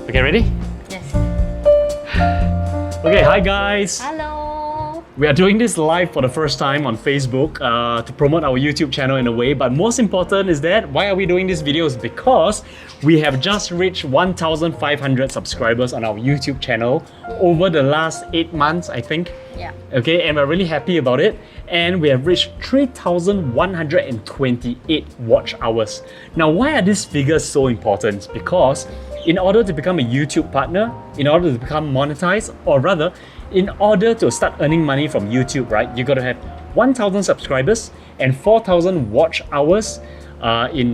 Okay, ready? Yes. Okay, hi guys. Hello. We are doing this live for the first time on Facebook to promote our YouTube channel in a way. But most important is that why are we doing these videos? Because we have just reached 1,500 subscribers on our YouTube channel over the last 8 months, I think. Yeah. Okay, and we're really happy about it. And we have reached 3,128 watch hours. Now, why are these figures so important? Because in order to become a YouTube partner, in order to become monetized, or rather, in order to start earning money from YouTube, right, you gotta have 1,000 subscribers and 4,000 watch hours in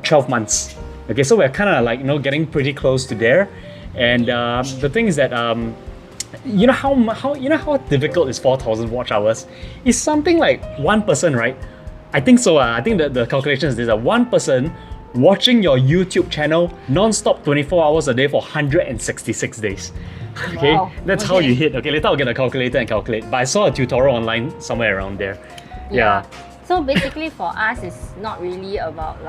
12 months. Okay, so we're kind of like getting pretty close to there. And the thing is that you know how difficult is 4,000 watch hours? It's something like one person, right? I think so. I think that the calculation is this: one person watching your YouTube channel non-stop 24 hours a day for 166 days. Okay, Wow. that's how you hit. Okay, later I'll get a calculator and calculate. But I saw a tutorial online somewhere around there. Yeah. So basically for us, it's not really about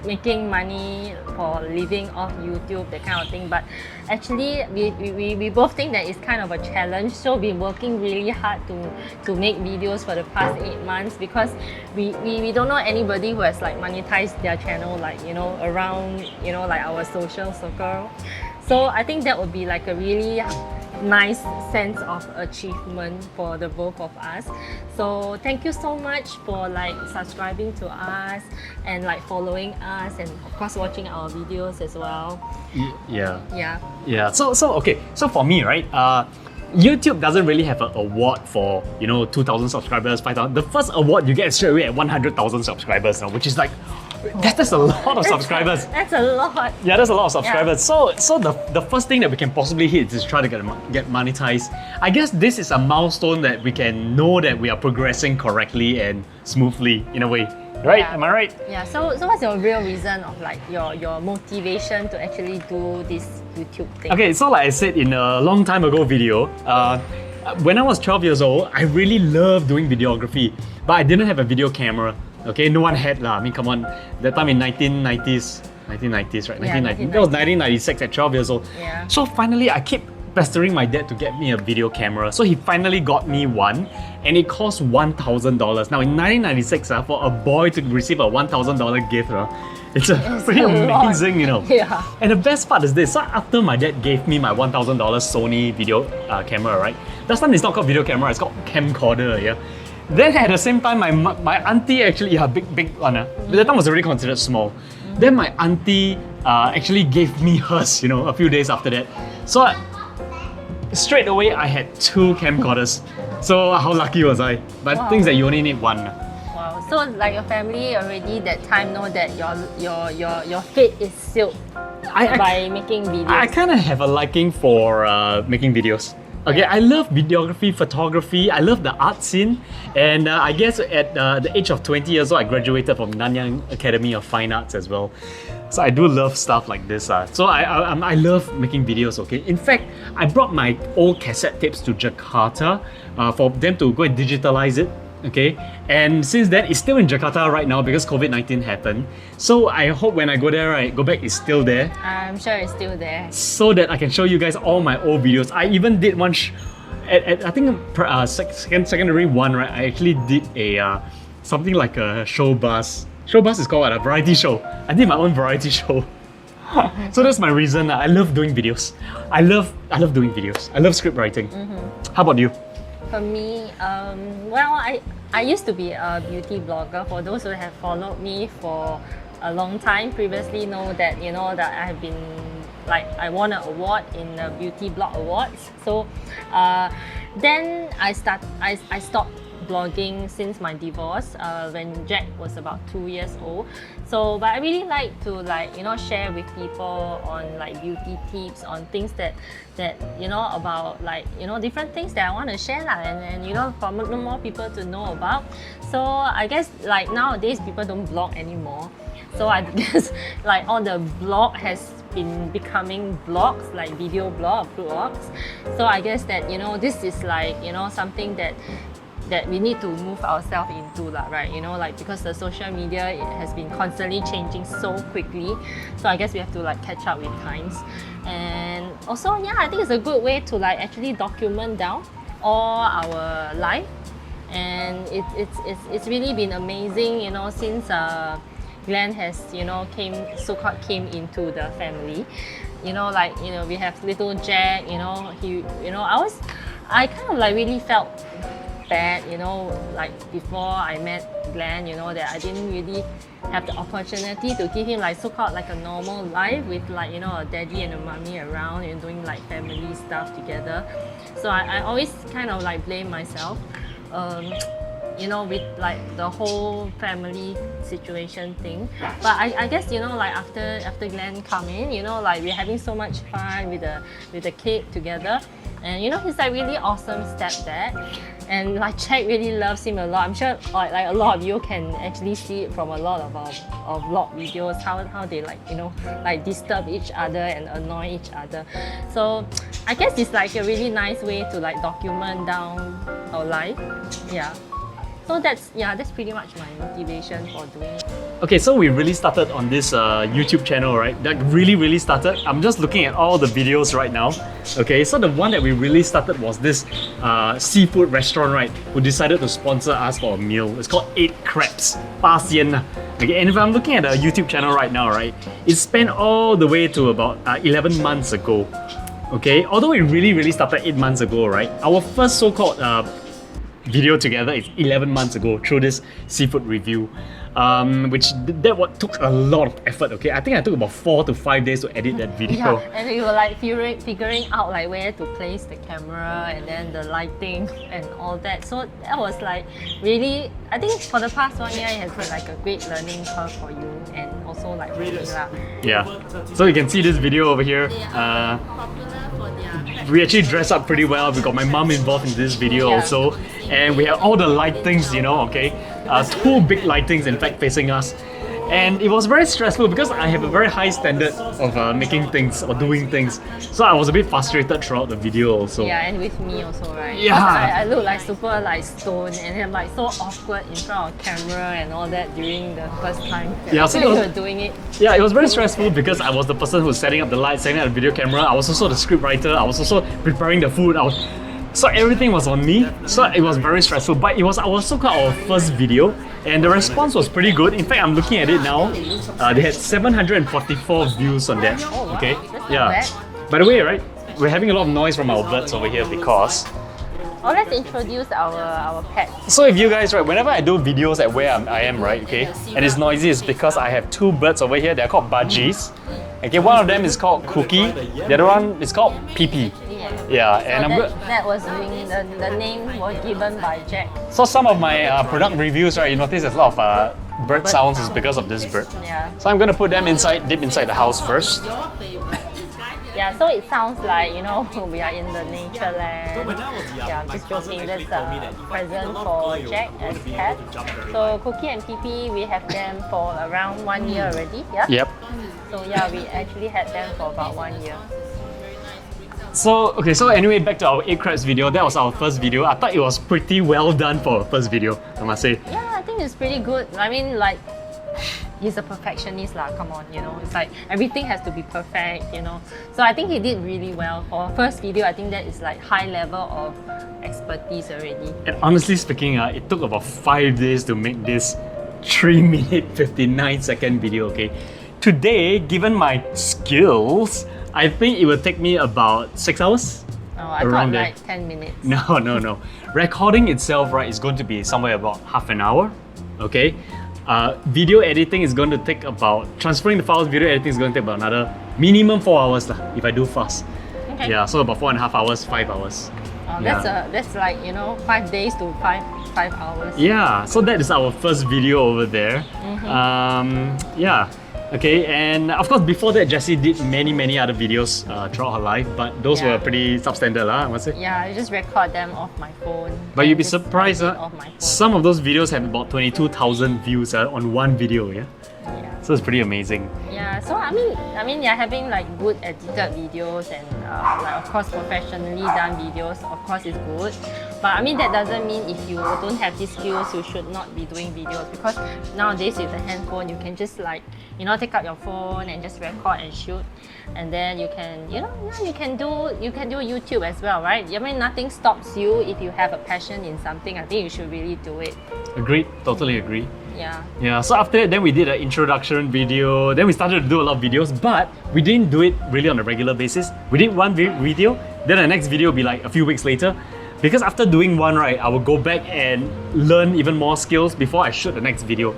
making money for living off YouTube, that kind of thing. But actually, we both think that it's kind of a challenge. So we've been working really hard to make videos for the past 8 months because we don't know anybody who has like monetized their channel around like our social circle. So I think that would be like a really nice sense of achievement for the both of us. So thank you so much for like subscribing to us and like following us, and of course watching our videos as well. Yeah. Yeah. So okay. So for me, right? YouTube doesn't really have an award for 2,000 subscribers, 5,000. The first award you get straight away at 100,000 subscribers now, which is like that's a lot of subscribers. That's a lot. Yeah, that's a lot of subscribers. So the first thing that we can possibly hit is try to get monetized. I guess this is a milestone that we can know that we are progressing correctly and smoothly in a way. Right? Yeah. Am I right? Yeah. So what's your real reason of like your motivation to actually do this YouTube thing? Okay, so like I said in a long time ago video, when I was 12 years old, I really loved doing videography, but I didn't have a video camera. Okay, no one had lah. I mean, come on, that time in 1990s, right? Yeah, 1990. That was 1996 at 12 years old. Yeah. So finally, I keep pestering my dad to get me a video camera. So he finally got me one, and it cost $1,000. Now in 1996, for a boy to receive a $1,000 gift, it's pretty amazing, Yeah. And the best part is this: so after my dad gave me my $1,000 Sony video camera, right? That time it's not called video camera; it's called camcorder. Yeah. Then at the same time, my auntie actually, big one. But that time was already considered small. Then my auntie actually gave me hers, a few days after that. So straight away, I had 2 camcorders. So how lucky was I? But Wow. things that you only need one. Wow. So like your family already that time know that your fate is sealed by making videos. I kind of have a liking for making videos. Okay, I love videography, photography. I love the art scene, and I guess at the age of 20 years old, I graduated from Nanyang Academy of Fine Arts as well. So I do love stuff like this. So I love making videos. Okay, in fact, I brought my old cassette tapes to Jakarta for them to go and digitalize it. Okay, and since then it's still in Jakarta right now because COVID-19 happened. So I hope when I go there, go back, it's still there, I'm sure it's still there. so that I can show you guys all my old videos. I even did one at I think secondary one, right? I actually did a something like a show bus. Show bus is called what? A variety show. I did my own variety show. So that's my reason. I love doing videos. I love doing videos. I love script writing. How about you? For me, well, I used to be a beauty blogger. For those who have followed me for a long time, previously know that that I have been I won an award in the Beauty Blog Awards. So then I stopped blogging since my divorce when Jack was about 2 years old. So but I really like to share with people on beauty tips, on things that about different things that I want to share and for more people to know about. So I guess nowadays people don't blog anymore. So I guess all the blog has been becoming blogs, like video blogs. So I guess that this is something that that we need to move ourselves into, right? You know, like because the social media, it has been constantly changing so quickly. So I guess we have to like catch up with times. And also, yeah, I think it's a good way to like actually document down all our life. And it's really been amazing, you know, since Glenn has, you know, came into the family. You know, like, you know, we have little Jack, you know, I kind of like really felt bad, you know, like before I met Glenn, you know, that I didn't really have the opportunity to give him like so-called like a normal life with like, you know, a daddy and a mommy around and doing like family stuff together. So I always kind of like blame myself. You know, with like the whole family situation thing. But I guess, you know, like after Glenn come in, you know, like we're having so much fun with the kid together. And you know, he's like really awesome stepdad. And like Jack really loves him a lot. I'm sure like a lot of you can actually see it from a lot of our vlog videos, how they like, you know, like disturb each other and annoy each other. So I guess it's like a really nice way to like document down our life. Yeah. So that's pretty much my motivation for doing it. Okay, so we really started on this YouTube channel, right? That really started. I'm just looking at all the videos right now. Okay, so the one that we really started was this seafood restaurant, right? Who decided to sponsor us for a meal. It's called 8 Crabs, 8 Yen. Okay, and if I'm looking at the YouTube channel right now, right, it spanned all the way to about 11 months ago. Okay, although it really started 8 months ago, right? Our first so-called video together is 11 months ago through this seafood review, that took a lot of effort. Okay, I think I took about 4 to 5 days to edit that video. Yeah, and we were like figuring out like where to place the camera and then the lighting and all that. So that was like really, I think for the past 1 year it has been like a great learning curve for you and also like for me lah. Yeah, so you can see this video over here. We actually dressed up pretty well. We got my mom involved in this video also, and we have all the lightings, you know, okay, 2 big lightings in fact facing us, and it was very stressful because I have a very high standard of making things or doing things, so I was a bit frustrated throughout the video also. Yeah, and with me also, right? Yeah. I look like super like stoned and I'm like so awkward in front of camera and all that during the first time so we were doing it. Yeah, it was very stressful because I was the person who's setting up the lights, setting up the video camera. I was also the script writer. I was also preparing the food. So everything was on me. So it was very stressful. But it was our so-called our first video, and the response was pretty good. In fact, I'm looking at it now. They had 744 views on that. Oh, wow. Okay, That's yeah. not bad. By the way, right, we're having a lot of noise from our birds over here because. Oh, let's introduce our pet. So if you guys, right, whenever I do videos at where I am, right, okay, and it's noisy, it's because I have 2 birds over here. They're called budgies. Okay, one of them is called Cookie. The other one is called Pee. Yeah, and so I'm good. That was the name was given by Jack. So some of my product reviews, right, you notice there's a lot of bird sounds is because of this bird. Yeah. So I'm gonna put them deep inside the house first. Yeah, so it sounds like, you know, we are in the nature land. Yeah, I'm just joking. That's a present for Jack as pet. So Cookie and Pee, we have them for around 1 year already. Yeah. Yep. So yeah, we actually had them for about 1 year. So anyway, back to our 8 Crabs video. That was our first video. I thought it was pretty well done for a first video, I must say. Yeah, I think it's pretty good. I mean, like, he's a perfectionist lah, come on, you know. It's like everything has to be perfect, you know. So I think he did really well. For first video, I think that is like high level of expertise already. And honestly speaking, it took about 5 days to make this 3-minute 59-second video, okay? Today, given my skills, I think it will take me about 6 hours. Oh, I thought like 10 minutes. No. Recording itself, right, is going to be somewhere about half an hour, okay? Video editing is going to take about, transferring the files, video editing is going to take about another minimum 4 hours lah, if I do fast. Okay. Yeah, so about 4.5 hours, 5 hours. Oh, that's like, you know, 5 days to 5 hours. Yeah, so that is our first video over there. Yeah. Okay, and of course before that Jessie did many other videos throughout her life, but those were pretty substandard lah, I must say. Yeah, I just record them off my phone. But you'd be surprised, off my phone. some of those videos have about 22,000 views on one video, yeah? So it's pretty amazing. Yeah, so I mean, yeah, having like good edited videos and like of course professionally done videos, of course is good. But I mean, that doesn't mean if you don't have these skills, you should not be doing videos, because nowadays with the handphone, you can just like, you know, take out your phone and just record and shoot. And then you can, you know, you can do YouTube as well, right? I mean, nothing stops you if you have a passion in something. I think you should really do it. Agreed, totally agree. Yeah. Yeah, so after that, then we did an introduction video. Then we started to do a lot of videos, but we didn't do it really on a regular basis. We did one video, then the next video will be like a few weeks later. Because after doing one, right, I would go back and learn even more skills before I shoot the next video.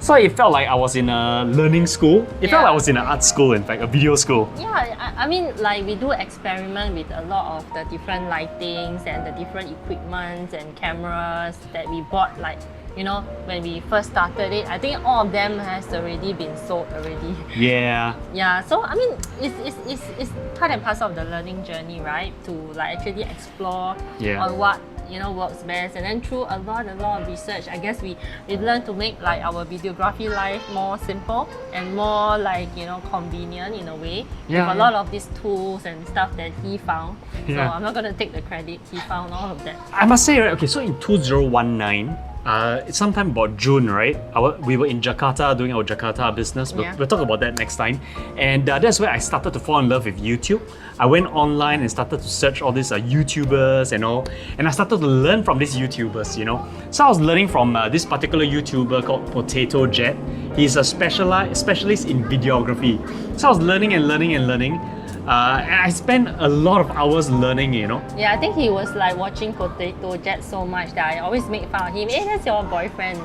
So it felt like I was in a learning school. It felt like I was in an art school, in fact, a video school. Yeah, I mean, like we do experiment with a lot of the different lightings and the different equipments and cameras that we bought, like, you know, when we first started it. I think all of them has already been sold already. Yeah. Yeah, so I mean, it's part and parcel of the learning journey, right? To like actually explore on what, you know, works best. And then through a lot of research, I guess we've learned to make like our videography life more simple and more like, you know, convenient in a way. With a lot of these tools and stuff that he found. So I'm not gonna take the credit, he found all of that. I must say, right, okay, so in 2019, it's sometime about June, right? We were in Jakarta doing our Jakarta business. We'll talk about that next time. And that's where I started to fall in love with YouTube. I went online and started to search all these YouTubers and all. And I started to learn from these YouTubers, you know. So I was learning from this particular YouTuber called Potato Jet. He's a specialist in videography. So I was learning and learning and learning. And I spent a lot of hours learning, you know. Yeah, I think he was like watching Potato Jet so much that I always make fun of him. Hey, that's your boyfriend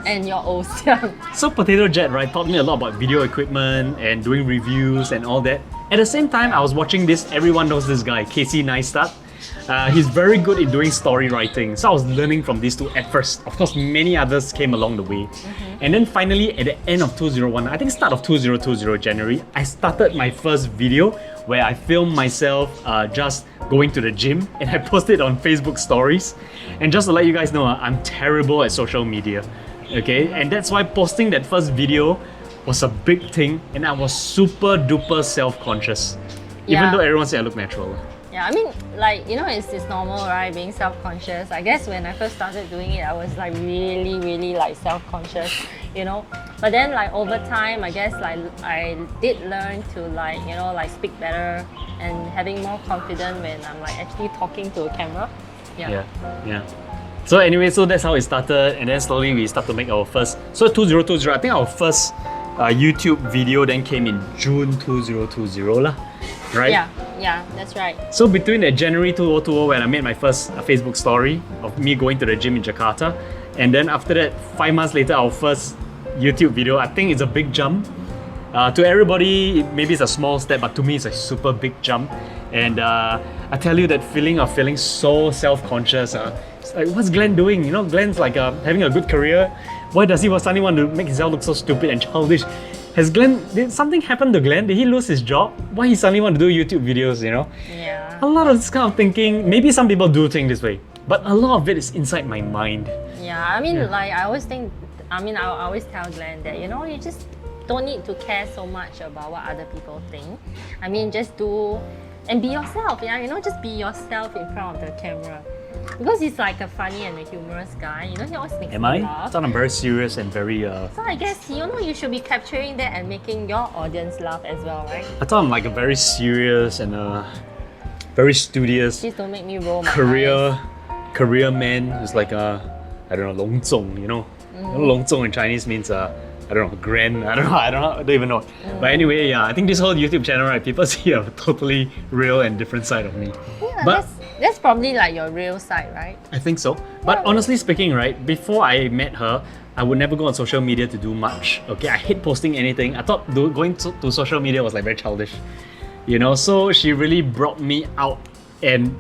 and your old self. So Potato Jet, right, taught me a lot about video equipment and doing reviews and all that. At the same time, I was watching this, everyone knows this guy, Casey Neistat. He's very good in doing story writing. So I was learning from these two at first. Of course, many others came along the way. And then finally, at the end of 2001, I think start of 2020 January, I started my first video where I filmed myself just going to the gym, and I posted on Facebook stories. And just to let you guys know, I'm terrible at social media. Okay, and that's why posting that first video was a big thing, and I was super duper self-conscious. Even though everyone said I look natural. Yeah, I mean, like, you know, it's normal, right, being self-conscious. I guess when I first started doing it, I was like really like self-conscious, you know. But then like over time, I guess like I did learn to like, you know, like speak better and having more confidence when I'm like actually talking to a camera. Yeah. So anyway, so that's how it started, and then slowly we start to make our first. So 2020, I think our first YouTube video then came in June 2020 lah. Right? Yeah, that's right. So between the January 2020 when I made my first Facebook story of me going to the gym in Jakarta, and then after that, 5 months later, our first YouTube video, I think it's a big jump. To everybody, maybe it's a small step, but to me, it's a super big jump. And I tell you that feeling of feeling so self-conscious. It's like, what's Glenn doing? You know, Glenn's like having a good career. Why does he suddenly want to make himself look so stupid and childish? Did something happen to Glenn? Did he lose his job? Why he suddenly want to do YouTube videos, you know? Yeah. A lot of this kind of thinking, maybe some people do think this way, but a lot of it is inside my mind. Yeah, I mean, like, I always tell Glenn that, you know, you just don't need to care so much about what other people think. I mean, just do and be yourself, yeah, you know, just be yourself in front of the camera. Because he's like a funny and a humorous guy, you know, he always makes me laugh. I thought I'm very serious and very... So I guess, you know, you should be capturing that and making your audience laugh as well, right? I thought I'm like a very serious and very studious... Please don't make me roll my career man who's like I don't know, 隆重, you know? 隆重 in Chinese means I don't know, grand, I don't even know. But anyway, yeah, I think this whole YouTube channel, right, people see a totally real and different side of me. Yeah, but that's probably like your real side, right? I think so. But honestly speaking, right, before I met her, I would never go on social media to do much. Okay, I hate posting anything. I thought going to social media was like very childish. You know, so she really brought me out, and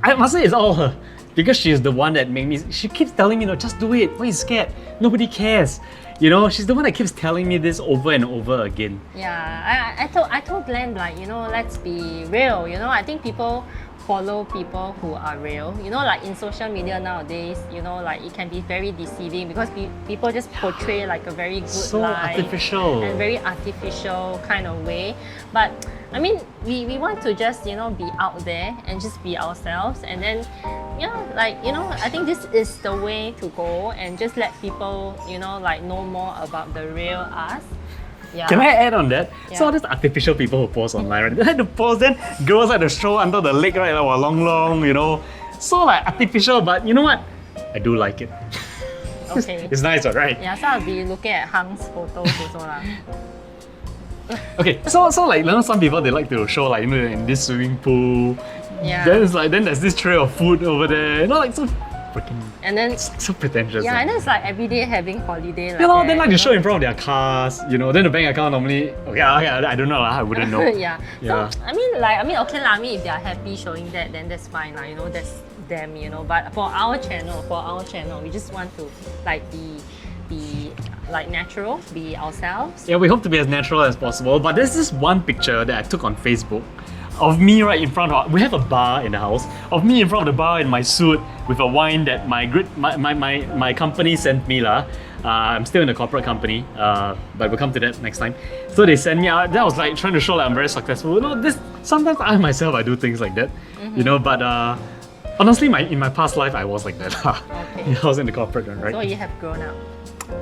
I must say it's all her. Because she's the one that made me, she keeps telling me, no, just do it. Why are you scared? Nobody cares. You know, she's the one that keeps telling me this over and over again. Yeah, I told Glenn, like, you know, let's be real. You know, I think people follow people who are real. You know, like in social media nowadays, you know, like it can be very deceiving because people just portray like a very good So life artificial. and very artificial kind of way. But I mean, we want to just, you know, be out there and just be ourselves, and then, you know, like, you know, I think this is the way to go, and just let people, you know, like know more about the real us. Yeah. Can I add on that? Yeah. So all these artificial people who post online, right? They like to post, then girls like to show under the leg, right? Like, long, you know. So like artificial, but you know what? I do like it. Okay. It's nice, right? Yeah, so I'll be looking at Hang's photos also lah. Okay, so like, you know, some people they like to show like, you know, in this swimming pool. Yeah. Then it's like, then there's this tray of food over there. You know, like so freaking, And then it's like so pretentious. yeah, eh? and then it's like every day having holiday. Like You know, that, then like you to show know? in front of their cars, you know, then the bank account normally, okay, I don't know, I wouldn't know. Yeah. Yeah. So I mean, okay lah. I mean, if they are happy showing that, then that's fine lah. You know, that's them. You know, but for our channel, we just want to like be like natural, be ourselves. Yeah, we hope to be as natural as possible, but there's this one picture that I took on Facebook of me right in front of, we have a bar in the house, of me in front of the bar in my suit with a wine that my company sent me lah. I'm still in a corporate company, but we'll come to that next time. So they sent me out, that was like trying to show like I'm very successful. You know, sometimes I myself, I do things like that, you know, but honestly, in my past life, I was like that. Okay. I was in the corporate one, right? So you have grown up.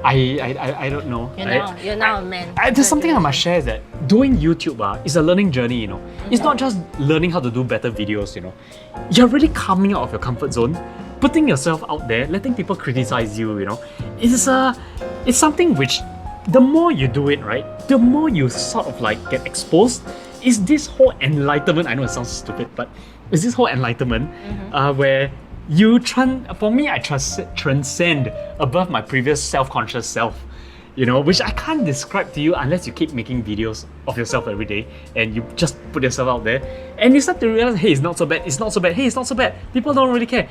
I don't know. You're now a man. There's something I must share, is that doing YouTube is a learning journey, you know. It's not just learning how to do better videos, you know. You're really coming out of your comfort zone, putting yourself out there, letting people criticize you, you know. It's something which, the more you do it, right, the more you sort of like get exposed. Is this whole enlightenment, I know it sounds stupid, but is this whole enlightenment where for me, I transcend above my previous self-conscious self, you know, which I can't describe to you unless you keep making videos of yourself every day and you just put yourself out there and you start to realize, hey, it's not so bad, hey, it's not so bad. People don't really care.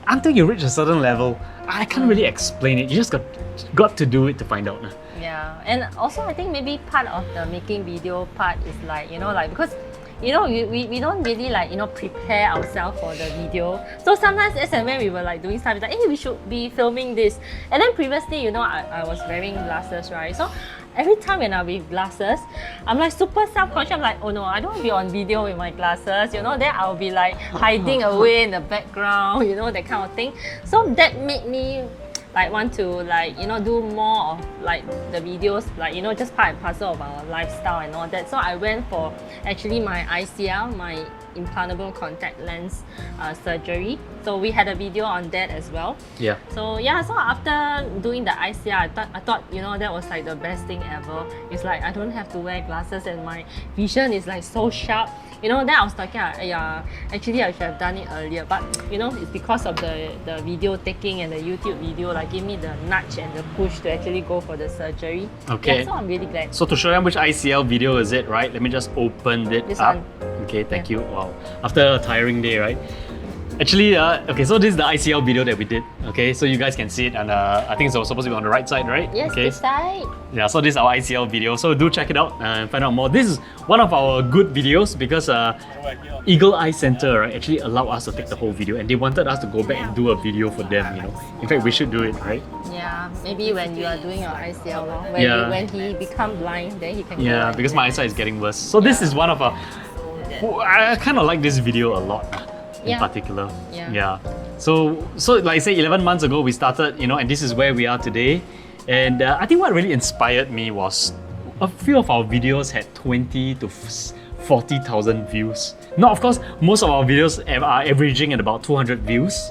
Until you reach a certain level, I can't really explain it. You just got to do it to find out. Yeah, and also I think maybe part of the making video part is like, you know, like because you know, we don't really like, you know, prepare ourselves for the video. So sometimes as and when we were like doing stuff, it's like, hey, we should be filming this. And then previously, you know, I was wearing glasses, right? So every time when I'm with glasses, I'm like super self-conscious. I'm like, oh no, I don't want to be on video with my glasses, you know, then I'll be like hiding away in the background, you know, that kind of thing. So that made me like want to like, you know, do more of like the videos, like, you know, just part and parcel of our lifestyle and all that. So I went for actually my ICL, my implantable contact lens surgery. So we had a video on that as well. Yeah. So yeah, so after doing the ICL, I thought, you know, that was like the best thing ever. It's like I don't have to wear glasses and my vision is like so sharp. You know, then I was thinking, yeah, actually I should have done it earlier. But you know, it's because of the video taking and the YouTube video like give me the nudge and the push to actually go for the surgery. Okay. Yeah, so I'm really glad. So to show them which ICL video is it, right? Let me just open it This up. one. Okay, thank you. Wow. After a tiring day, right? Actually, okay, so this is the ICL video that we did. Okay, so you guys can see it, and I think it's supposed to be on the right side, right? Yes, okay. this side. Yeah, so this is our ICL video. So do check it out and find out more. This is one of our good videos because Eagle Eye Center actually allowed us to take the whole video, and they wanted us to go back and do a video for them. You know, in fact, we should do it, right? Yeah, maybe when you are doing your ICL, when he become blind, then he can. Yeah, because my eyesight is getting worse. So this is one of our. I kind of like this video a lot. In particular. Yeah. So like I say, 11 months ago we started, you know, and this is where we are today. And I think what really inspired me was a few of our videos had 20 to 40,000 views. Now, of course, most of our videos are averaging at about 200 views.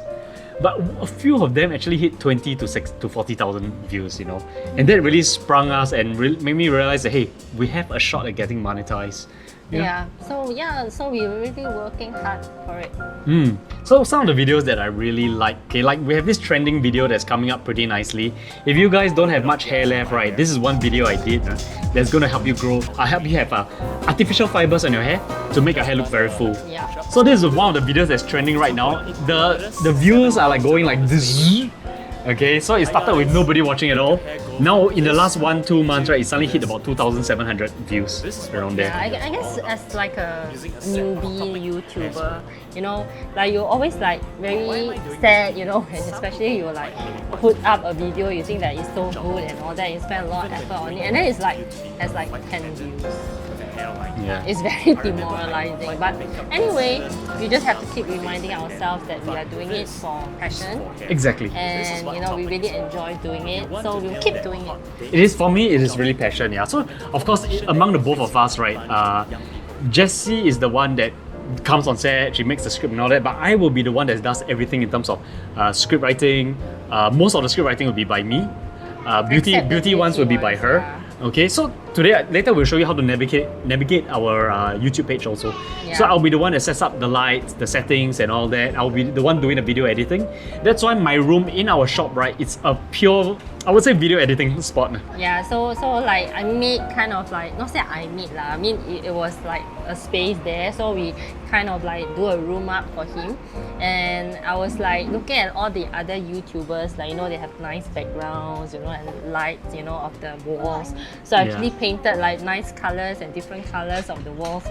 But a few of them actually hit 20 to 40,000 views, you know. And that really sprung us and made me realize that, hey, we have a shot at getting monetized. Yeah. So we're really working hard for it. So some of the videos that I really like, okay, like we have this trending video that's coming up pretty nicely. If you guys don't have much hair left, right, this is one video I did that's gonna help you grow. I'll help you have artificial fibers on your hair to make your hair look very full. Yeah. So this is one of the videos that's trending right now. The views are like going like this. Okay, so it started with nobody watching at all. Now in the last 1-2 months, right, it suddenly hit about 2,700 views around there. Yeah, I guess as like a newbie YouTuber, you know, like you always like very sad, you know, and especially you like put up a video, you think that it's so good and all that, you spend a lot of effort on it, and then it's like has like 10 views. Yeah. It's very demoralizing. But anyway, we just have to keep reminding ourselves that we are doing it for passion. Exactly. And you know, we really enjoy doing it, so we'll keep doing it. It is, for me, it is really passion, yeah. So of course, among the both of us, right, Jessie is the one that comes on set, she makes the script and all that, but I will be the one that does everything in terms of script writing. Most of the script writing will be by me. Beauty ones will be by her. Yeah. Okay, so later we'll show you how to navigate our YouTube page also. Yeah. So I'll be the one that sets up the lights, the settings and all that. I'll be the one doing the video editing. That's why my room in our shop, right, it's a pure, I would say, video editing spot. Yeah, so like I made kind of like, not say I made lah, I mean it was like a space there, so we kind of like do a room up for him. And I was like looking at all the other YouTubers, like, you know, they have nice backgrounds, you know, and lights, you know, of the walls. So I actually painted like nice colors and different colors of the walls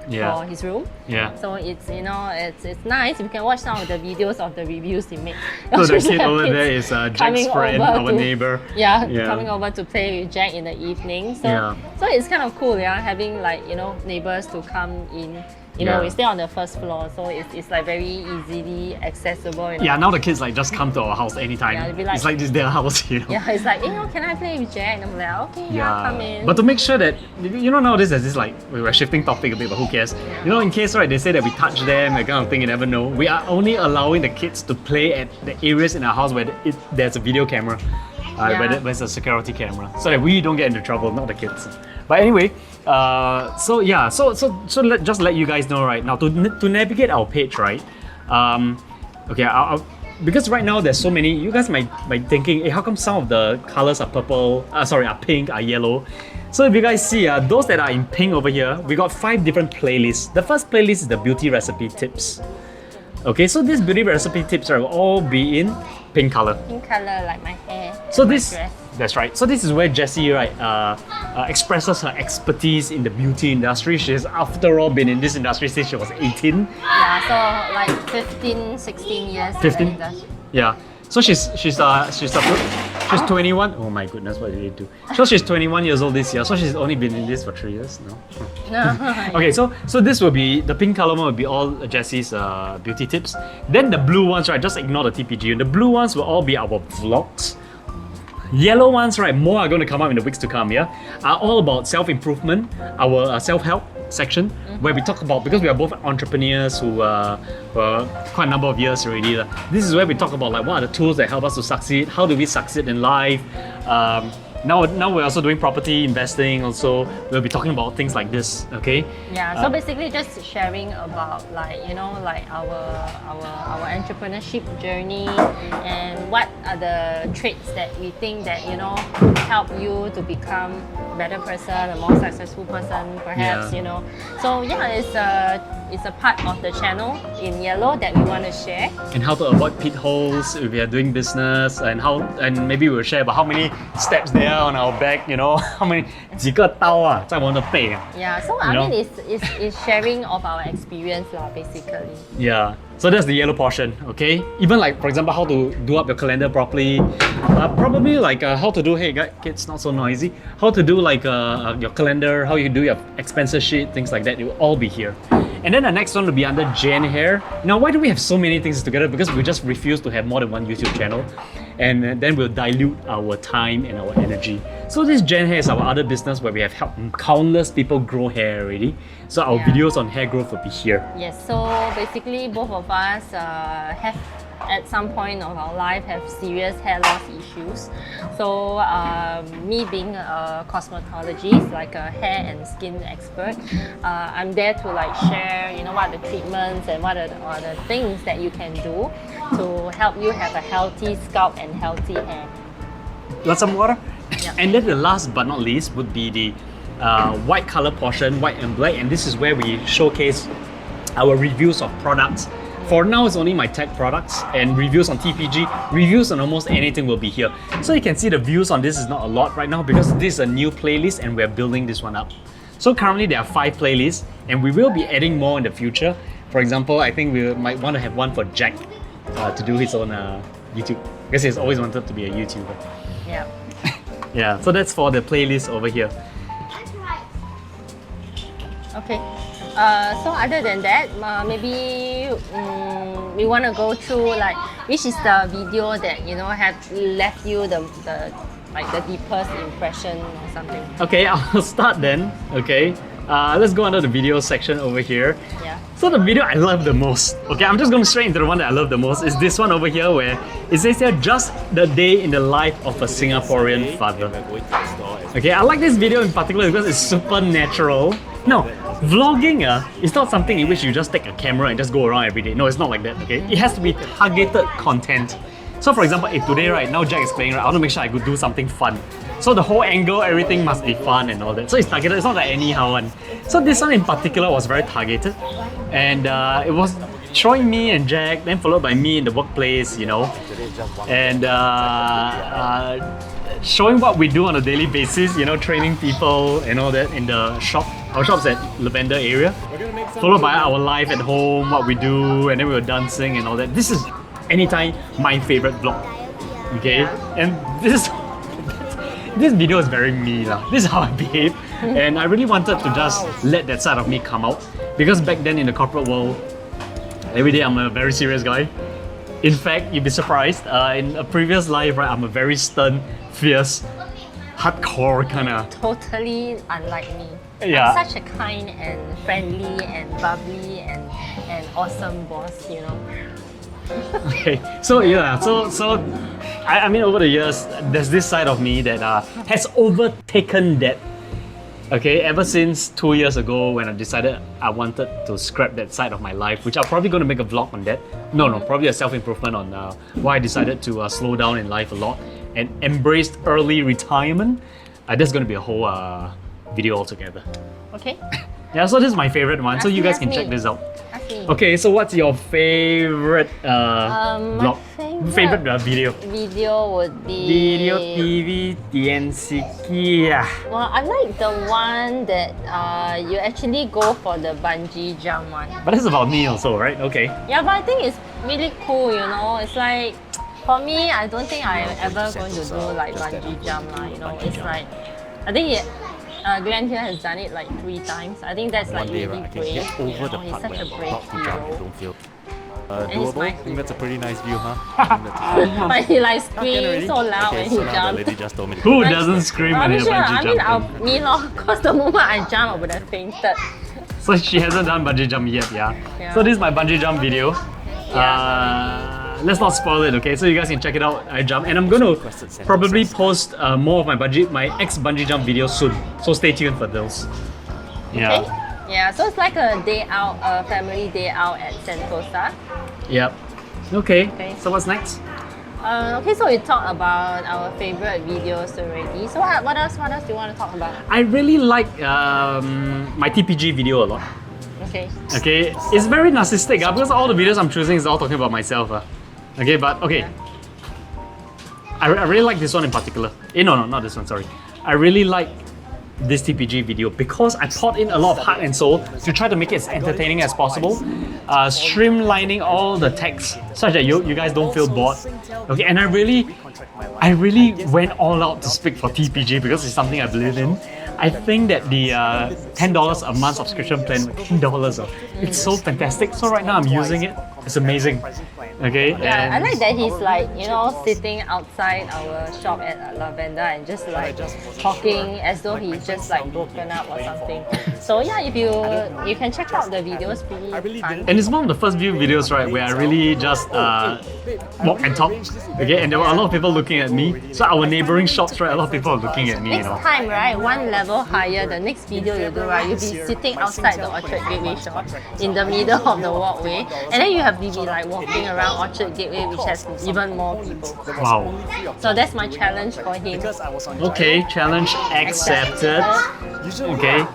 for his room. Yeah. So it's, you know, it's nice. You can watch some of the videos of the reviews he made. So the kid over there is Jack's friend, our neighbor. Yeah, coming over to play with Jack in the evening. So so it's kind of cool, yeah, having like, you know, neighbors to come in. You know, we stay on the first floor, so it's like very easily accessible. You know? Yeah, now the kids like just come to our house anytime. Yeah, be like, it's like this their house, you know. Yeah, it's like, you know, can I play with Jack? And I'm like, okay, yeah, come in. But to make sure that, you know, nowadays there's this like, we were shifting topic a bit, but who cares? You know, in case, right, they say that we touch them, that kind of thing, you never know. We are only allowing the kids to play at the areas in our house where there's a video camera, where there's a security camera, so that we don't get into trouble, not the kids. But anyway, so just let you guys know right now to navigate our page, right? Okay, because right now there's so many. You guys might thinking, hey, how come some of the colors are purple? Are pink, are yellow? So if you guys see, those that are in pink over here, we got 5 different playlists. The first playlist is the beauty recipe tips. Okay, so these beauty recipe tips will all be in pink color. Pink color, like my hair. So my this, dress. that's right. So this is where Jessie, right, expresses her expertise in the beauty industry. She has, after all, been in this industry since she was 18. Yeah, so like 15, 16 years. 15? In the industry. Yeah. So she's 21. Oh my goodness, what did you do? So she's 21 years old this year. So she's only been in this for 3 years now. No. Okay, so this will be, the pink color one will be all Jessie's beauty tips. Then the blue ones, right, just ignore the TPG. And the blue ones will all be our vlogs. Yellow ones, right, more are going to come up in the weeks to come, yeah, are all about self-improvement, our self-help section, where we talk about, because we are both entrepreneurs who for quite a number of years already. This is where we talk about like what are the tools that help us to succeed, how do we succeed in life. Now we're also doing property investing also. We'll be talking about things like this, okay? Yeah, so basically just sharing about like, you know, like our entrepreneurship journey and what are the traits that we think that, you know, help you to become a better person, a more successful person perhaps, you know. So yeah, it's a part of the channel in yellow that we want to share. And how to avoid pit holes if we are doing business, and maybe we'll share about how many steps there are on our back, you know, how many 几个刀啊在我们的背啊. Yeah, so I mean it's sharing of our experience lah, basically. Yeah. So that's the yellow portion, okay? Even like, for example, how to do up your calendar properly. Probably like how to do, hey guys, kids, not so noisy. How to do like your calendar, how you do your expenses sheet, things like that. It will all be here. And then the next one will be under Jen Hair. Now, why do we have so many things together? Because we just refuse to have more than one YouTube channel. And then we'll dilute our time and our energy. So this Jen Hair is our other business where we have helped countless people grow hair already. So our videos on hair growth will be here. Yes, so basically both of us have at some point of our life have serious hair loss issues. So me being a cosmetologist, like a hair and skin expert, I'm there to like share, you know, what are the treatments and what are the things that you can do to help you have a healthy scalp and healthy hair. Want some water? Yep. And then the last but not least would be the white color portion, white and black, and this is where we showcase our reviews of products, For now, it's only my tech products and reviews on TPG. Reviews on almost anything will be here. So you can see the views on this is not a lot right now because this is a new playlist and we're building this one up. So currently there are 5 playlists and we will be adding more in the future. For example, I think we might want to have one for Jack to do his own YouTube because he's always wanted to be a YouTuber. Yeah. Yeah, so that's for the playlist over here. Okay. So other than that, maybe we want to go through like which is the video that have left you the deepest impression or something. Okay, I'll start then. Okay, let's go under the video section over here. Yeah. So the video I love the most, okay, I'm just going straight into the one that I love the most, is this one over here where it says here, just the day in the life of a Singaporean father. Okay, I like this video in particular because it's super natural. No, vlogging is not something in which you just take a camera and just go around every day. No, it's not like that, okay? It has to be targeted content. So for example, if today right now Jack is playing, right, I want to make sure I could do something fun. So the whole angle, everything must be fun and all that. So it's targeted, it's not like anyhow one. So this one in particular was very targeted. And it was showing me and Jack, then followed by me in the workplace, and showing what we do on a daily basis, training people and all that in the shop. Our shop's at Lavender area. Followed by our life at home, what we do, and then we were dancing and all that. This is anytime my favorite vlog. Okay? And this video is very me. This is how I behave. And I really wanted to just let that side of me come out. Because back then in the corporate world, every day I'm a very serious guy. In fact, you'd be surprised, in a previous life, right, I'm a very stern, fierce, hardcore kind of... Totally unlike me. Yeah. I'm such a kind and friendly and bubbly and awesome boss, Okay, so yeah, I mean over the years, there's this side of me that has overtaken that. Okay, ever since 2 years ago when I decided I wanted to scrap that side of my life, which I'm probably going to make a vlog on that. No, probably a self-improvement on why I decided to slow down in life a lot and embraced early retirement. That's going to be a whole video altogether. Okay. Yeah, so this is my favorite one, so you guys can check this out. Okay, so what's your favorite vlog? Favorite video? Video would be... Video, TV, TNCK. Well, I like the one that you actually go for the bungee jump one. But this is about me also, right? Okay. Yeah, but I think it's really cool, It's like, for me, I don't think I'm ever going to do like bungee jump, It's like, I think Glenn here has done it like 3 times. I think that's like really brave. He's such a brave hero. Doable? I think that's a pretty nice view, huh? But he like screams so loud when he jumps. Who doesn't scream when I'm they're sure, bungee jumping? me because the moment I jump, I would have fainted. So she hasn't done bungee jump yet, yeah? So this is my bungee jump video. Let's not spoil it, okay? So you guys can check it out. I jump, and I'm going to probably post more of my ex bungee jump videos soon. So stay tuned for those. Yeah. Okay. Yeah, so it's like a day out, a family day out at Sentosa. Yep. Okay. So what's next? Okay, so we talked about our favorite videos already. So what else do you want to talk about? I really like my TPG video a lot. Okay. Okay, it's very narcissistic because all the videos I'm choosing is all talking about myself. Okay, but okay. Yeah. I really like this one in particular. No, not this one, sorry. I really like this TPG video because I poured in a lot of heart and soul to try to make it as entertaining as possible, streamlining all the text such that you guys don't feel bored. Okay, and I really went all out to speak for TPG because it's something I believe in. I think that the $10 a month subscription plan, $10, it's so fantastic. So right now I'm using it. It's amazing. Okay. Yeah, I like that he's like, sitting outside our shop at Lavender and just like talking as though he's just like broken up or something. So yeah, if you can check out the videos, pretty fun. And it's one of the first few videos, right, where I really just walk and talk. Okay, and there were a lot of people looking at me. So our neighboring shops, right, a lot of people are looking at me. Next time, right, one level higher, the next video you do, right, you'll be sitting outside the Orchard Gateway shop in the middle of the walkway, and then you have to be like walking around Orchard Gateway, which has even more people. Wow. So that's my challenge for him. Okay, challenge accepted. Okay.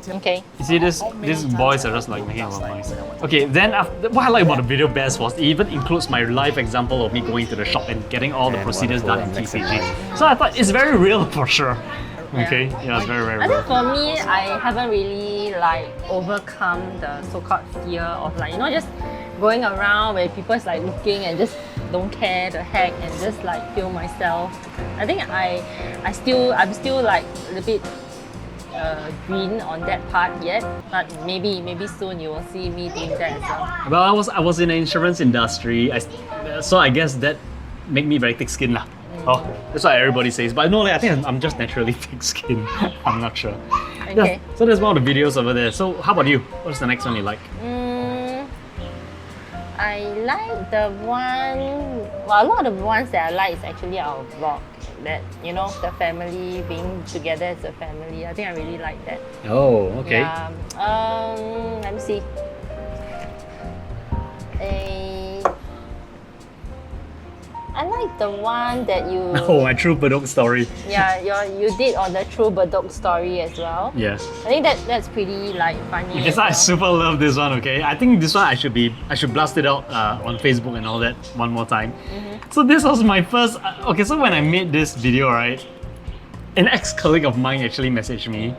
Okay. You see, these boys are just like making a lot of noise. Okay, then what I like about the video best was it even includes my live example of me going to the shop and getting all the procedures done in TCG. So I thought it's very real for sure. Okay, yeah, it's very, very I real. think for me, I haven't really like overcome the so-called fear of like, you know, just going around where people is like looking and just don't care the heck and just like feel myself. I think I'm still like a little bit green on that part yet, but maybe soon you will see me doing that as well. Well, I was in the insurance industry, so I guess that made me very thick skin lah. Oh, that's what everybody says. But no, I think I'm just naturally thick skin. I'm not sure. Okay. Yeah, so there's one of the videos over there. So how about you? What's the next one you like? I like the one. Well, a lot of the ones that I like is actually our vlog. That, you know, the family being together as a family. I think I really like that. Oh, okay. Yeah. Let me see. I like the one that you. Oh, my true Bedok story. Yeah, you did on the True Bedok story as well. Yeah. I think that's pretty like funny. Because as I well. super love this one. Okay, I think this one I should blast it out on Facebook and all that one more time. So this was my first. Okay, so when I made this video, right, an ex-colleague of mine actually messaged me.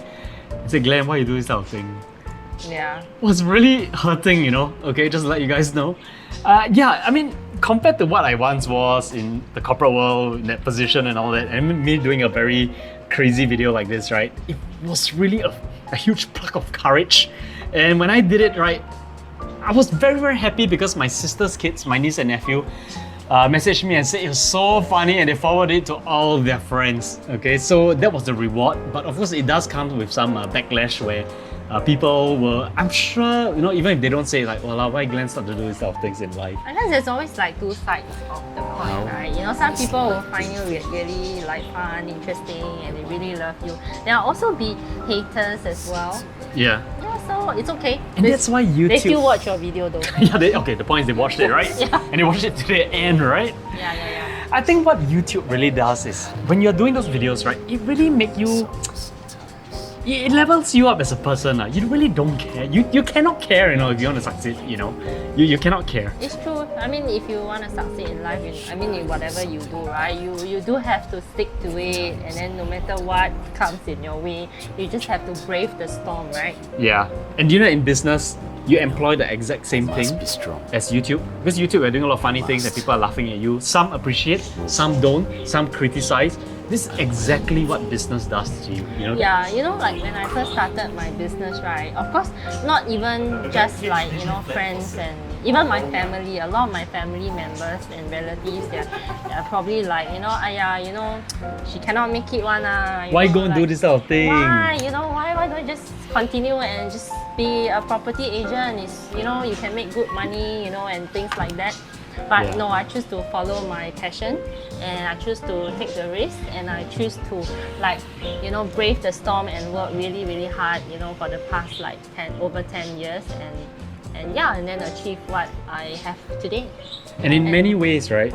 He said, "Glenn, why you do this type of thing?" Yeah. It was really hurting, you know. Okay, just to let you guys know. Yeah, I mean, compared to what I once was in the corporate world, in that position and all that, and me doing a very crazy video like this, right? It was really a huge pluck of courage. And when I did it, right, I was very, very happy because my sister's kids, my niece and nephew, messaged me and said it was so funny and they forwarded it to all of their friends. Okay, so that was the reward. But of course, it does come with some backlash where people were, I'm sure, you know, even if they don't say like, well, why Glenn start to do this type of things in life? I guess there's always like two sides of the coin, right? You know, some people will find you really like fun, interesting, and they really love you. There will also be haters as well. Yeah. Yeah, so it's okay. And that's why YouTube. They still watch your video though. Yeah, okay, the point is they watched it, right? Yeah. And they watched it to the end, right? Yeah. I think what YouTube really does is, when you're doing those videos, right, it really it levels you up as a person. You really don't care. You cannot care, you know, if you want to succeed, you know. You cannot care. It's true. I mean, if you want to succeed in life, in whatever you do, right, you do have to stick to it, and then no matter what comes in your way, you just have to brave the storm, right? Yeah. And you know, in business, you employ the exact same thing as YouTube. Because YouTube, we're doing a lot of funny things and people are laughing at you. Some appreciate, some don't, some criticize. This is exactly what business does to you, you know? Yeah, you know, like when I first started my business, right, of course, not even just like, you know, friends and even my family, a lot of my family members and relatives, they're probably like, you know, you know, she cannot make it one. Why go and do this type of thing? Why, you know, why don't you just continue and just be a property agent? It's, you know, you can make good money, you know, and things like that. But no, I choose to follow my passion and I choose to take the risk and I choose to, like, you know, brave the storm and work really, really hard, you know, for the past like over 10 years and then achieve what I have today. And in many ways, right,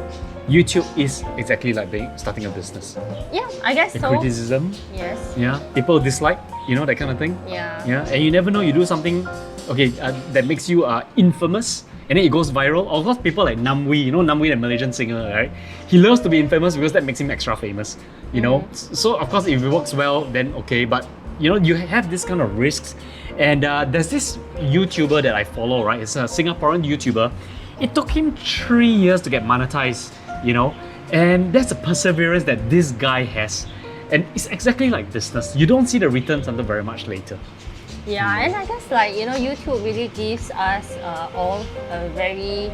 YouTube is exactly like starting a business. Yeah, I guess the so. Criticism. Yes. Yeah, people dislike, you know, that kind of thing. Yeah. Yeah, and you never know, you do something, okay, that makes you infamous. And then it goes viral. Of course, people like Namwi, you know Namwi, the Malaysian singer, right? He loves to be infamous because that makes him extra famous, you know? So of course, if it works well, then okay. But you know, you have this kind of risks. And there's this YouTuber that I follow, right? It's a Singaporean YouTuber. It took him 3 years to get monetized, you know? And that's a perseverance that this guy has. And it's exactly like business. You don't see the returns until very much later. Yeah, and I guess like, you know, YouTube really gives us all a very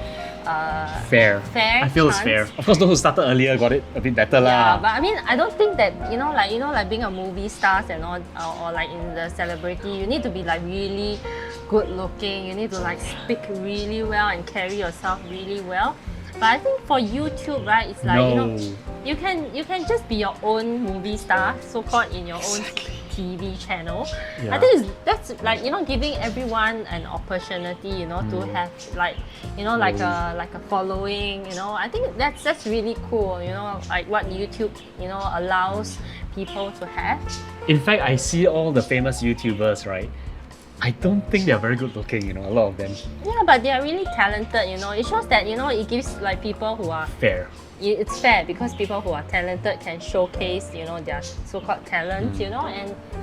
fair. I feel it's fair. Of course, those who started earlier got it a bit better lah. Yeah, but I mean, I don't think that, you know, like being a movie stars and all, or like in the celebrity, you need to be like really good looking. You need to like speak really well and carry yourself really well. But I think for YouTube, right, it's like, you know, you can just be your own movie star, so called in your own TV channel. Yeah. I think that's like, you know, giving everyone an opportunity, you know, to have like, you know, like a following, you know. I think that's really cool, you know, like what YouTube, you know, allows people to have. In fact, I see all the famous YouTubers, right? I don't think they're very good looking, you know, a lot of them. Yeah, but they are really talented, you know. It shows that, you know, it gives like people who are Fair. it's fair because people who are talented can showcase, you know, their so-called talent, you know,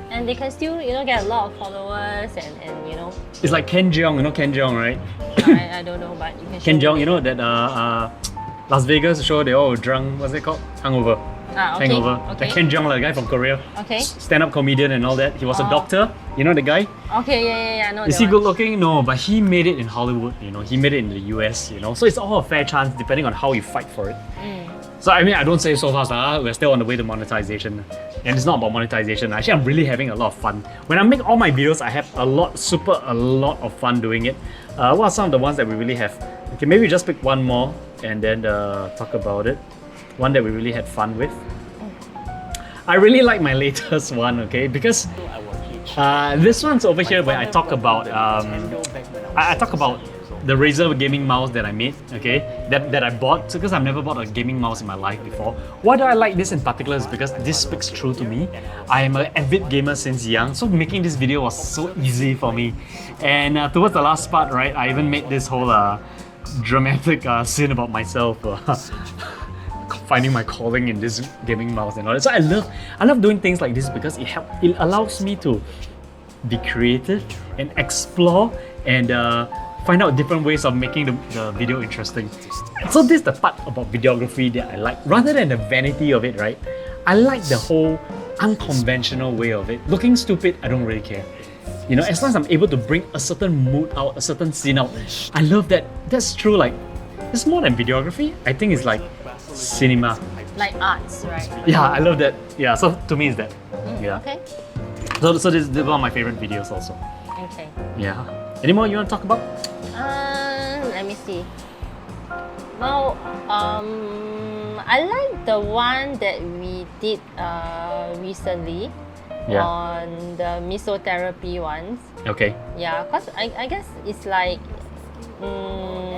and they can still, you know, get a lot of followers and you know. It's like Ken Jeong, you know Ken Jeong, right? I don't know, but you can. Ken show Jeong, me. you know that Las Vegas show, they all drunk, what's it called? Hangover. Okay. Hangover. Okay. The Ken Jeong, the guy from Korea. Okay. Stand-up comedian and all that. He was a doctor, you know the guy? Okay, yeah, no. Is he good looking? No, but he made it in Hollywood, you know. He made it in the US, you know. So it's all a fair chance depending on how you fight for it. So I mean, I don't say so fast, we're still on the way to monetization. And it's not about monetization. Actually, I'm really having a lot of fun. When I make all my videos, I have a lot of fun doing it. What are some of the ones that we really have? Okay, maybe just pick one more and then talk about it. One that we really had fun with. I really like my latest one, okay, because this one's over here where I talk about I talk about the Razer gaming mouse that I made, okay, that I bought, because I've never bought a gaming mouse in my life before. Why do I like this in particular is because this speaks true to me. I am an avid gamer since young, so making this video was so easy for me. And towards the last part, right, I even made this whole dramatic scene about myself. Finding my calling in this gaming mouse and all that. So I love doing things like this because it allows me to be creative and explore and find out different ways of making the video interesting. So this is the part about videography that I like. Rather than the vanity of it, right? I like the whole unconventional way of it. Looking stupid, I don't really care. You know, as long as I'm able to bring a certain mood out, a certain scene out, I love that. That's true, like, it's more than videography. I think it's like cinema. Like arts, right? Yeah, I love that. Yeah, so to me it's that. Yeah. Okay. So this is one of my favorite videos also. Okay. Yeah. Any more you want to talk about? Let me see. Well, I like the one that we did recently on the mesotherapy ones. Okay. Yeah, because I guess it's like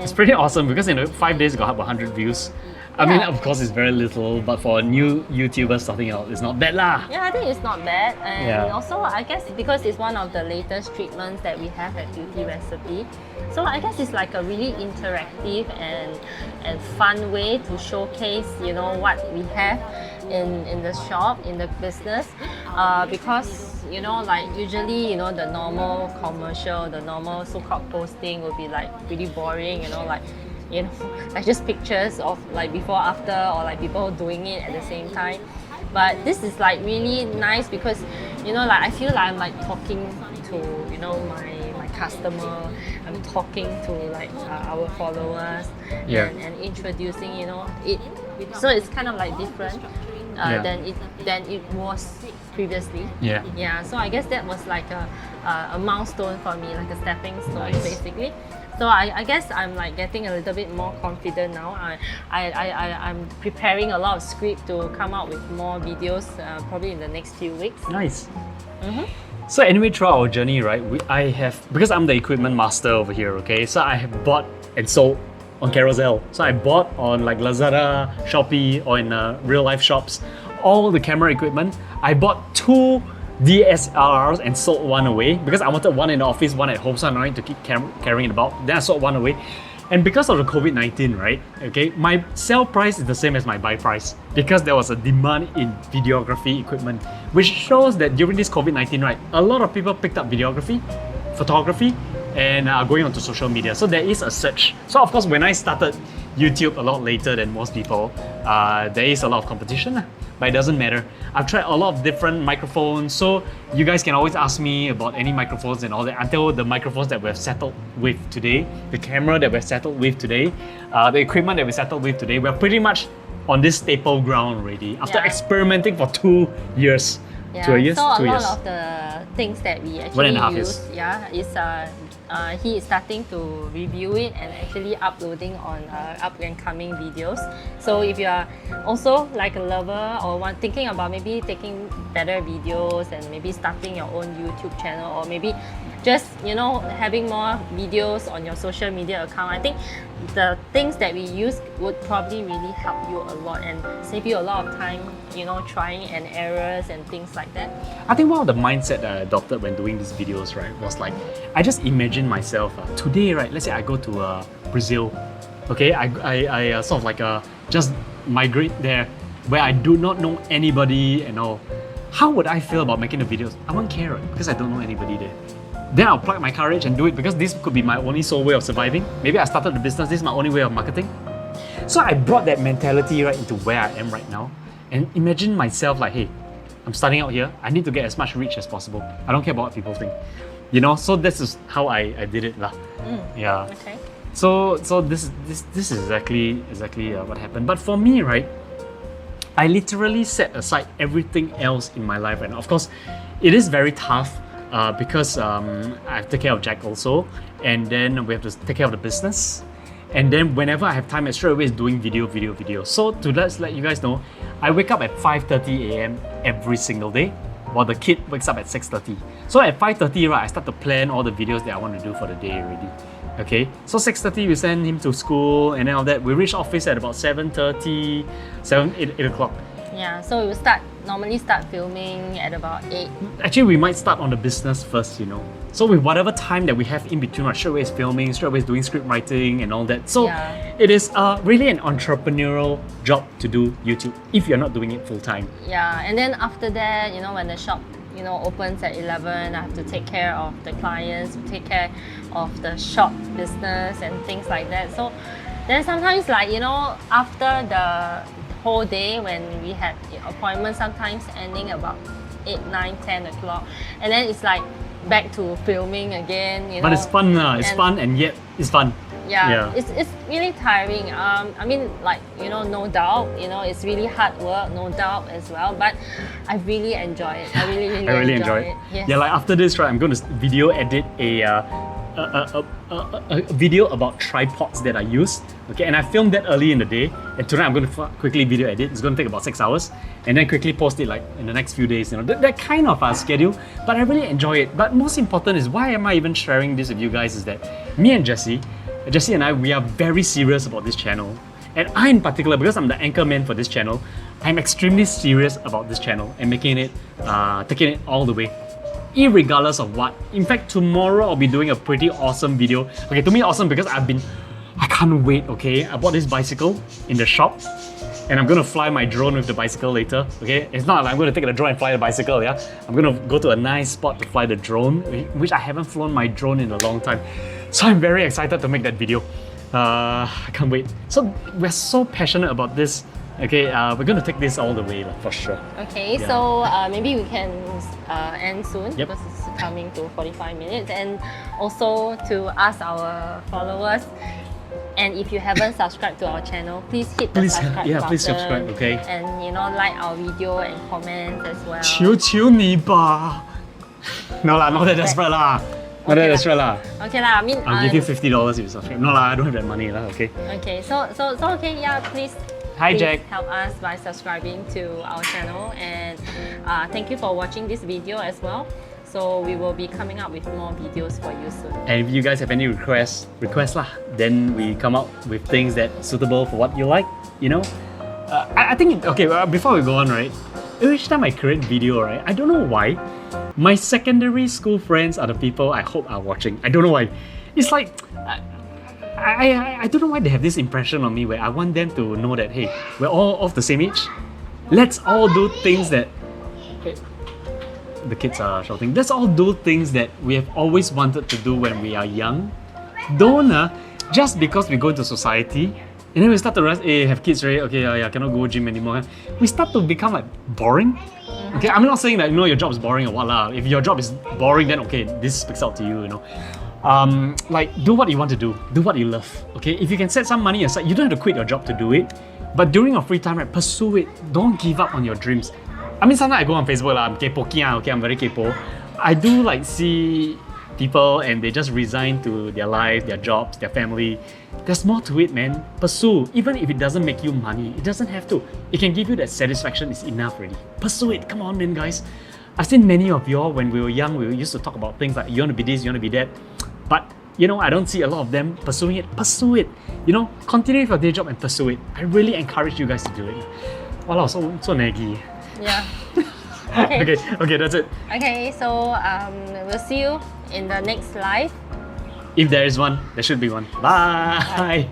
It's pretty awesome because in 5 days it got up 100 views. I mean, of course, it's very little, but for a new YouTuber starting out, it's not bad lah. Yeah, I think it's not bad. And Yeah. also, I guess because it's one of the latest treatments that we have at Beauty Recipe, so I guess it's like a really interactive and fun way to showcase, you know, what we have in the shop, in the business. Because, you know, like usually, you know, the normal commercial, the normal so-called posting would be like really boring, you know, like like just pictures of like before, after, or like people doing it at the same time. But this is like really nice because, you know, like I feel like I'm like talking to, you know, my customer. I'm talking to like our followers and introducing, you know, it. So it's kind of like different than it was previously. Yeah. So I guess that was like a milestone for me, like a stepping stone, basically. So I guess I'm like getting a little bit more confident now. I'm preparing a lot of script to come out with more videos probably in the next few weeks. Nice. So anyway, throughout our journey, right, because I'm the equipment master over here, okay, so I have bought and sold on Carousel. So I bought on like Lazada, Shopee, or in real life shops, all the camera equipment. I bought 2 DSLRs and sold one away because I wanted one in the office, one at home, so I don't need to keep carrying it about. Then I sold one away. And because of the COVID-19, right, okay, my sell price is the same as my buy price because there was a demand in videography equipment, which shows that during this COVID-19, right, a lot of people picked up videography, photography, and are going onto social media. So there is a surge. So of course, when I started YouTube a lot later than most people, there is a lot of competition. But it doesn't matter. I've tried a lot of different microphones, so you guys can always ask me about any microphones and all that until the microphones that we've settled with today, the camera that we've settled with today, the equipment that we settled with today. We're pretty much on this staple ground already after experimenting for 2 years. Yeah. 2 years? So 2 a years. lot of the things that we 1.5 actually years. use, is he is starting to review it and actually uploading on up and coming videos. So if you are also like a lover or thinking about maybe taking better videos and maybe starting your own YouTube channel, or maybe just having more videos on your social media account, I think the things that we use would probably really help you a lot and save you a lot of time, trying and errors and things like that. I think one of the mindset that I adopted when doing these videos, right, was like, I just imagine myself today, right, let's say I go to Brazil, okay, I sort of like just migrate there where I do not know anybody and all. How would I feel about making the videos? I won't care, right, because I don't know anybody there. Then I'll plug my courage and do it because this could be my only sole way of surviving. Maybe I started the business, this is my only way of marketing. So I brought that mentality right into where I am right now and imagine myself like, hey, I'm starting out here, I need to get as much reach as possible. I don't care about what people think. So this is how I did it lah. Yeah. Okay. So this is exactly what happened. But for me, right, I literally set aside everything else in my life, and of course, it is very tough because I have to take care of Jack also, and then we have to take care of the business, and then whenever I have time, I straight away is doing video. So to let you guys know, I wake up at 5:30 a.m. every single day, while the kid wakes up at 6:30. So at 5:30, right, I start to plan all the videos that I want to do for the day already. Okay, so 6:30 we send him to school, and then all that we reach office at about 7:30, 8 o'clock. Yeah, so we will normally start filming at about 8. Actually, we might start on the business first, So with whatever time that we have in between, right, straight away is filming, straight away is doing script writing and all that. So it is really an entrepreneurial job to do YouTube if you're not doing it full time. Yeah, and then after that, when the shop opens at 11, I have to take care of the clients, take care of the shop business and things like that. So then sometimes after the whole day when we had appointments, sometimes ending about 8, 9, 10 o'clock, and then it's like back to filming again. But it's fun, it's fun, and yet it's fun. Yeah. It's really tiring. I mean, no doubt, it's really hard work, no doubt as well. But I really enjoy it. I really enjoy it. Yes. Yeah, like after this, right, I'm going to video edit a video about tripods that I use. Okay, and I filmed that early in the day, and tonight I'm going to quickly video edit. It's going to take about 6 hours, and then quickly post it like in the next few days. That kind of schedule. But I really enjoy it. But most important is, why am I even sharing this with you guys? Is that me and Jesse and I, we are very serious about this channel. And I in particular, because I'm the anchor man for this channel, I'm extremely serious about this channel and making it, taking it all the way, irregardless of what. In fact, tomorrow I'll be doing a pretty awesome video. Okay, to me awesome because I can't wait, okay? I bought this bicycle in the shop, and I'm gonna fly my drone with the bicycle later, okay? It's not like I'm gonna take the drone and fly the bicycle, yeah? I'm gonna go to a nice spot to fly the drone, which I haven't flown my drone in a long time. So I'm very excited to make that video. I can't wait. So we're so passionate about this. Okay, we're gonna take this all the way for sure. Okay, Yeah. so maybe we can end soon Yep. because it's coming to 45 minutes. And also to ask our followers, and if you haven't subscribed to our channel, please hit the subscribe button. Please subscribe, okay? And like our video and comment as well. 求求你吧. No lah, not that desperate lah. Not that desperate lah. Okay lah, I mean, I'll give you $50 if you subscribe. No lah, I don't have that money lah, okay? Okay, so okay, yeah, please. Hi, please Jack. help us by subscribing to our channel, and thank you for watching this video as well. So we will be coming up with more videos for you soon. And if you guys have any requests lah, then we come up with things that suitable for what you like, I think, okay, before we go on, right, each time I create video, right, I don't know why, my secondary school friends are the people I hope are watching. I don't know why. It's like, I don't know why they have this impression on me where I want them to know that, hey, we're all of the same age. Let's all do things that... Hey, the kids are shouting. Let's all do things that we have always wanted to do when we are young. Don't, just because we go into society, and then we start to realize, hey, have kids, right? Okay, yeah, cannot go gym anymore. We start to become like boring. Okay, I'm not saying that your job is boring or what lah. If your job is boring, then okay, this speaks out to you, Like, do what you want to do what you love. Okay, if you can set some money aside, you don't have to quit your job to do it. But during your free time, right, pursue it. Don't give up on your dreams. I mean, sometimes I go on Facebook, I'm kepo kia, okay, I'm very kepo. I do like see people and they just resign to their life, their jobs, their family. There's more to it, man. Pursue, even if it doesn't make you money, it doesn't have to. It can give you that satisfaction, it's enough really. Pursue it, come on man, guys. I've seen many of you all when we were young, we used to talk about things like you want to be this, you want to be that. But you know, I don't see a lot of them pursuing it. Pursue it. You know, continue with your day job and pursue it. I really encourage you guys to do it. Wow, so naggy. Yeah. Okay, that's it. Okay, so we'll see you in the next live. If there is one, there should be one. Bye.